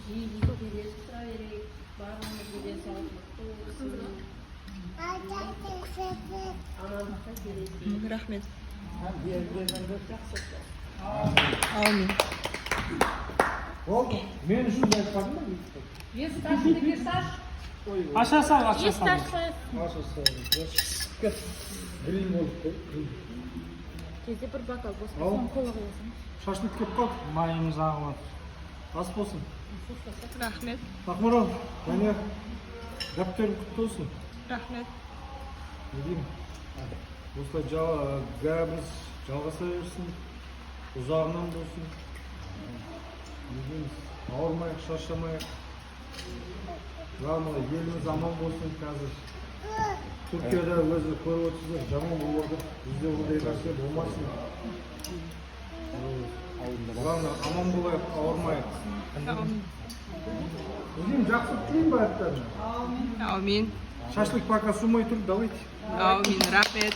жиі кездесіп тұра берейік, барлығымыз ден саулықта болсын, амандықта келесін. Рахмет. Жақсы. Amin. Oldu. Men şunu yapmadım mı? Вес ташты, вес таш. Aşağı sal, aşağı Вес sal. таш. Aşağı sal. Gel. Green oldu. Кезде бір бокал бос Ал. болсын, кола қоясың. Şaşlık kep kaldı. Mayımız ağlar. Az olsun. Rahmet. Bakmaro. Yani dapterim kutlu olsun. Rahmet. Ne diyeyim? Osla gayemiz жалғаса берсін. Uzağından болсын. Ne diyeyim? Ağırmayық, şaşamayық. Главное, еліміз аман болсын қазір. Түркияда өзі көріп отырсыздар, жаман болды. Бізде ондай нәрсе болмасын. Главное, аман болайық, ауырмайық. Өзім жақсы тілеймін бәріптен. Amin. Шашлык пока сумай тұр, давайте. Amin. Rahmet.